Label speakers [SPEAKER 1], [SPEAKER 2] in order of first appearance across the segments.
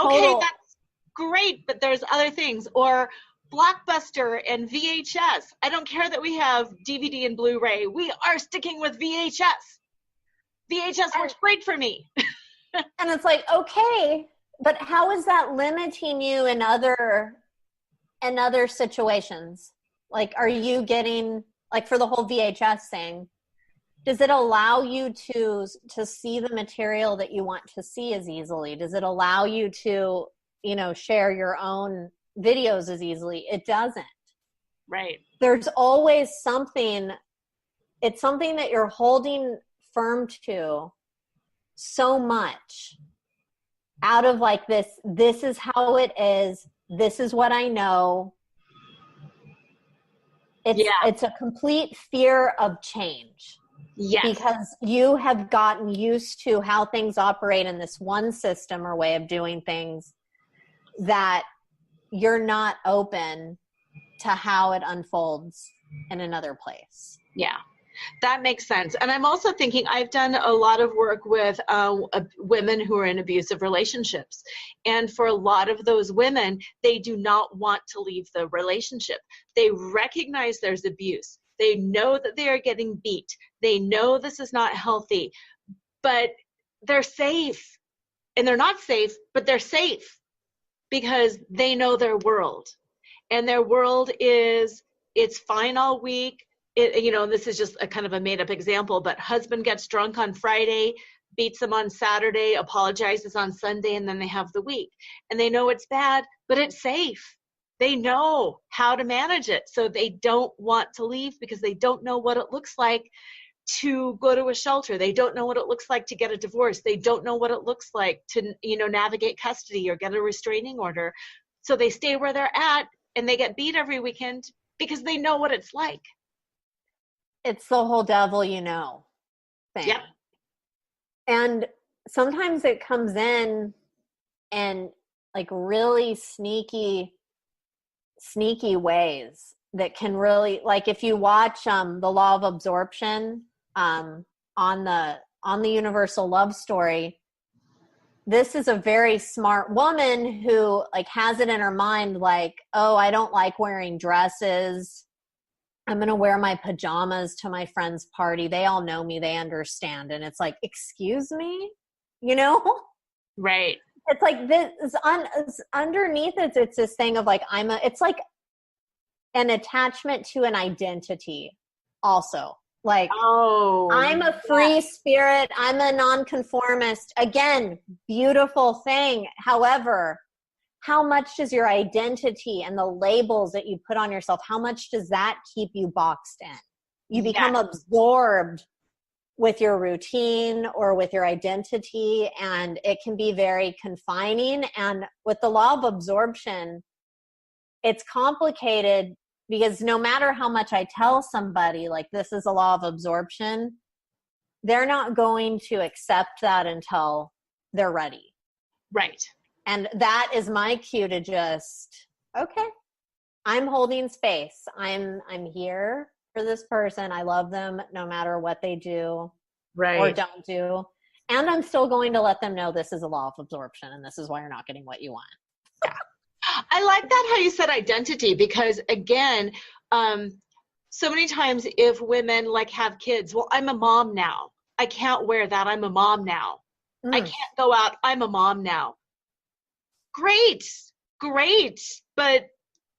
[SPEAKER 1] Okay, that's great, but there's other things. Or Blockbuster and VHS. I don't care that we have DVD and Blu-ray. We are sticking with VHS. VHS works great for me.
[SPEAKER 2] And it's like, okay, but how is that limiting you in other situations? Like, are you getting, like, for the whole VHS thing, does it allow you to see the material that you want to see as easily? Does it allow you to, share your own videos as easily? It doesn't.
[SPEAKER 1] Right. There's
[SPEAKER 2] always something. It's something that you're holding firm to so much out of like this is how it is. This is what I know. It's a complete fear of change.
[SPEAKER 1] Yes.
[SPEAKER 2] Because you have gotten used to how things operate in this one system or way of doing things, that you're not open to how it unfolds in another place.
[SPEAKER 1] Yeah, that makes sense. And I'm also thinking, I've done a lot of work with women who are in abusive relationships. And for a lot of those women, they do not want to leave the relationship. They recognize there's abuse. They know that they are getting beat. They know this is not healthy, but they're safe. And they're not safe, but they're safe because they know their world. And their world is, it's fine all week. This is just a kind of a made up example, but husband gets drunk on Friday, beats them on Saturday, apologizes on Sunday, and then they have the week. And they know it's bad, but it's safe. They know how to manage it. So they don't want to leave because they don't know what it looks like to go to a shelter. They don't know what it looks like to get a divorce. They don't know what it looks like to, navigate custody or get a restraining order. So they stay where they're at and they get beat every weekend because they know what it's like.
[SPEAKER 2] It's the whole devil thing.
[SPEAKER 1] Yep.
[SPEAKER 2] And sometimes it comes in and like really sneaky ways that can really, like if you watch the Law of Absorption on the Universal Love Story, this is a very smart woman who like has it in her mind like, oh, I don't like wearing dresses. I'm going to wear my pajamas to my friend's party. They all know me. They understand. And it's like, excuse me,
[SPEAKER 1] Right.
[SPEAKER 2] It's like this underneath it. It's this thing of like, it's like an attachment to an identity also. Like, I'm a free spirit. I'm a nonconformist. Again, beautiful thing. However, how much does your identity and the labels that you put on yourself, how much does that keep you boxed in? You become absorbed with your routine or with your identity, and it can be very confining. And with the law of absorption, it's complicated because no matter how much I tell somebody, like, this is a law of absorption, they're not going to accept that until they're ready.
[SPEAKER 1] Right.
[SPEAKER 2] And that is my cue to just, okay, I'm holding space. I'm here for this person. I love them no matter what they do or don't do. And I'm still going to let them know this is a law of absorption and this is why you're not getting what you want.
[SPEAKER 1] Yeah. I like that how you said identity, because again, so many times if women like have kids, well, I'm a mom now. I can't wear that. I'm a mom now. I can't go out. I'm a mom now. Great. But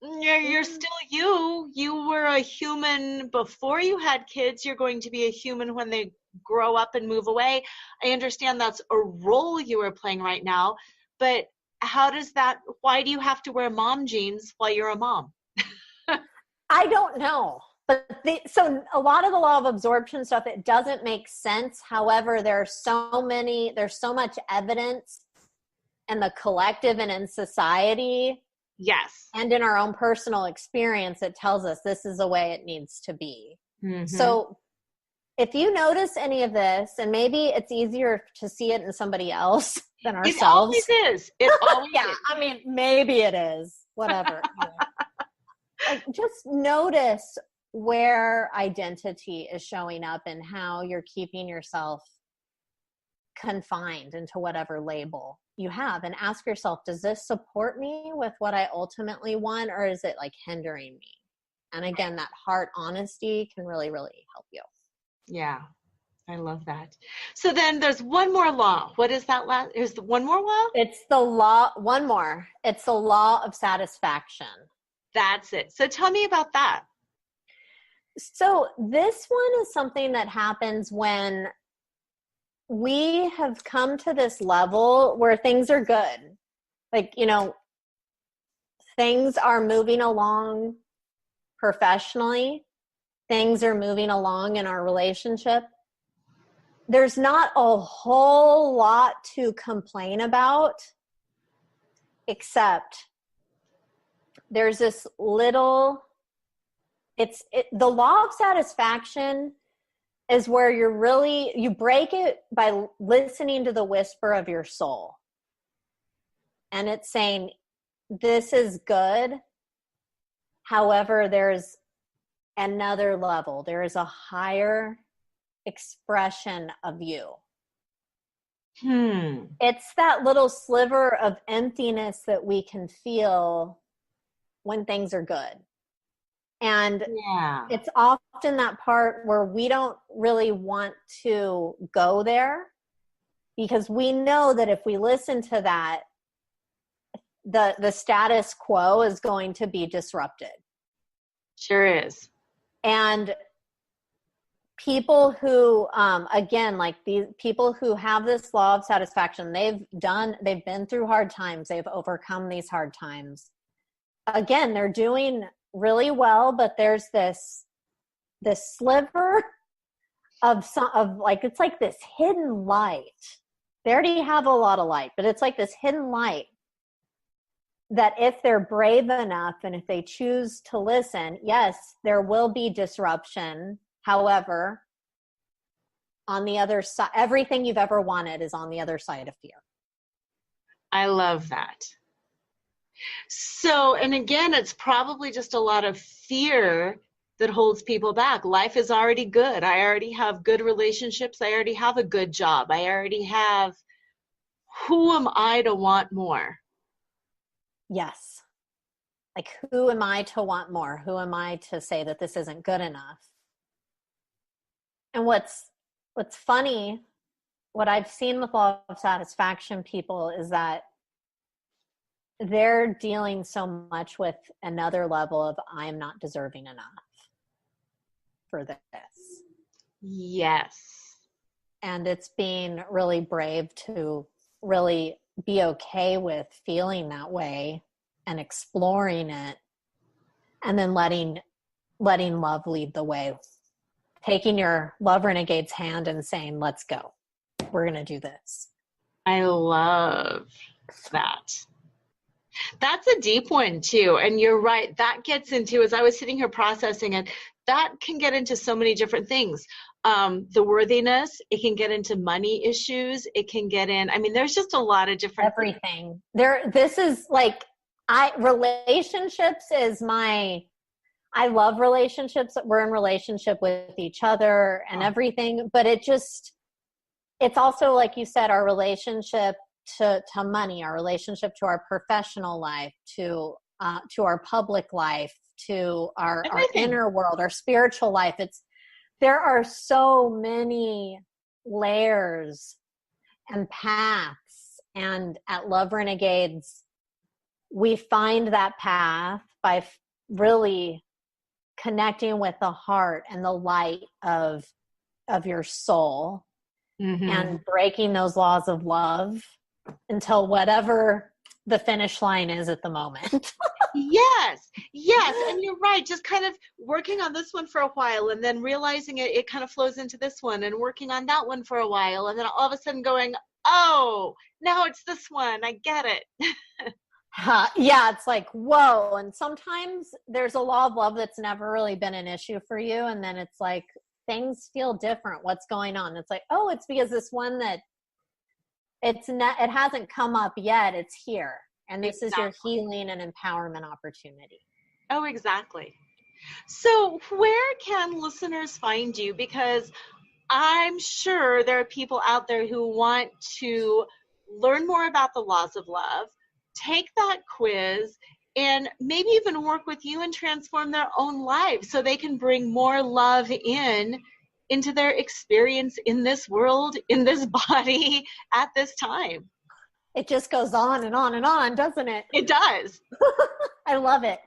[SPEAKER 1] you're still you. You were a human before you had kids. You're going to be a human when they grow up and move away. I understand that's a role you are playing right now, but why do you have to wear mom jeans while you're a mom?
[SPEAKER 2] I don't know. But so a lot of the law of absorption stuff, it doesn't make sense. However, there's so much evidence in the collective and in society.
[SPEAKER 1] Yes.
[SPEAKER 2] And in our own personal experience, it tells us this is the way it needs to be. Mm-hmm. So if you notice any of this, and maybe it's easier to see it in somebody else than ourselves.
[SPEAKER 1] It always is. It always is.
[SPEAKER 2] I mean, maybe it is. Whatever. Like, just notice where identity is showing up and how you're keeping yourself confined into whatever label you have, and ask yourself, does this support me with what I ultimately want, or is it like hindering me? And again, that heart honesty can really, really help you.
[SPEAKER 1] Yeah, I love that. So then there's one more law. What is that last? Is the one more law?
[SPEAKER 2] It's the law, one more. It's the law of satisfaction.
[SPEAKER 1] That's it. So tell me about that.
[SPEAKER 2] So this one is something that happens when we have come to this level where things are good. Like, you know, things are moving along professionally. Things are moving along in our relationship. There's not a whole lot to complain about, except there's this little, the law of satisfaction is where you break it by listening to the whisper of your soul. And it's saying, this is good. However, there's another level. There is a higher expression of you. It's that little sliver of emptiness that we can feel when things are good. And it's often that part where we don't really want to go there, because we know that if we listen to that, the status quo is going to be disrupted.
[SPEAKER 1] Sure is.
[SPEAKER 2] And people who, again, like these people who have this law of satisfaction, they've been through hard times. They've overcome these hard times. Again, they're doing really well, but there's this sliver of like, it's like this hidden light. They already have a lot of light, but it's like this hidden light that if they're brave enough and if they choose to listen, yes, there will be disruption. However, on the other side, everything you've ever wanted is on the other side of fear.
[SPEAKER 1] I love that. So, and again, it's probably just a lot of fear that holds people back. Life is already good. I already have good relationships. I already have a good job. I already have, who am I to want more?
[SPEAKER 2] Yes. Like, who am I to want more? Who am I to say that this isn't good enough? And what's funny, what I've seen with law of satisfaction people is that they're dealing so much with another level of, I'm not deserving enough for this.
[SPEAKER 1] Yes.
[SPEAKER 2] And it's being really brave to really be okay with feeling that way and exploring it, and then letting love lead the way. Taking your Love Renegade's hand and saying, let's go. We're going to do this.
[SPEAKER 1] I love that. That's a deep one too. And you're right. That gets into, as I was sitting here processing it, that can get into so many different things. The worthiness, it can get into money issues. It can get in, I mean, there's just a lot of different
[SPEAKER 2] everything. This is like, relationships is I love relationships. We're in relationship with each other and everything, but it's also, like you said, our relationship to money, our relationship to our professional life, to our public life, to our inner world, our spiritual life. There are so many layers and paths, and at Love Renegades, we find that path by really connecting with the heart and the light of your soul, and breaking those laws of love until whatever the finish line is at the moment.
[SPEAKER 1] Yes. And you're right. Just kind of working on this one for a while, and then realizing it kind of flows into this one, and working on that one for a while. And then all of a sudden going, oh, now it's this one. I get it.
[SPEAKER 2] Yeah, it's like, whoa. And sometimes there's a law of love that's never really been an issue for you. And then it's like, things feel different. What's going on? It's like, oh, it's because this one that it hasn't come up yet. It's here. And this is your healing and empowerment opportunity.
[SPEAKER 1] Oh, exactly. So where can listeners find you? Because I'm sure there are people out there who want to learn more about the laws of love, take that quiz, and maybe even work with you and transform their own lives so they can bring more love into their experience in this world, in this body, at this time.
[SPEAKER 2] It just goes on and on and on, doesn't it?
[SPEAKER 1] It does.
[SPEAKER 2] I love it.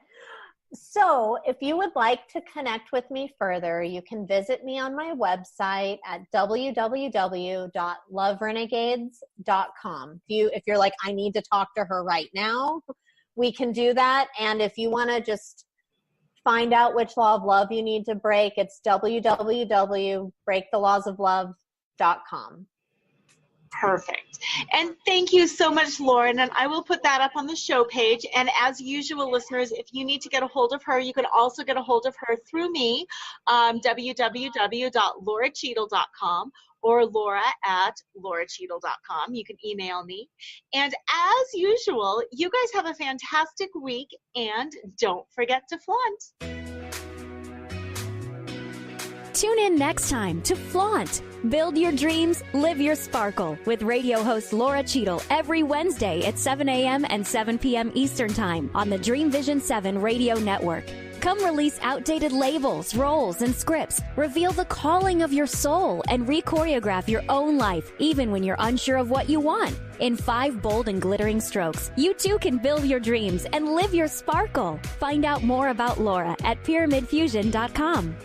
[SPEAKER 2] So if you would like to connect with me further, you can visit me on my website at www.loverenegades.com. If you're like, I need to talk to her right now, we can do that. And if you want to just find out which law of love you need to break, it's www.breakthelawsoflove.com.
[SPEAKER 1] Perfect. And thank you so much, Lauren. And I will put that up on the show page. And as usual, listeners, if you need to get a hold of her, you can also get a hold of her through me, www.lauracheadle.com or laura@lauracheadle.com. You can email me. And as usual, you guys have a fantastic week, and don't forget to flaunt.
[SPEAKER 3] Tune in next time to Flaunt. Build your dreams, live your sparkle with radio host Laura Cheadle every Wednesday at 7 a.m. and 7 p.m. Eastern Time on the Dream Vision 7 radio network. Come release outdated labels, roles, and scripts. Reveal the calling of your soul and re-choreograph your own life, even when you're unsure of what you want. In 5 bold and glittering strokes, you too can build your dreams and live your sparkle. Find out more about Laura at pyramidfusion.com.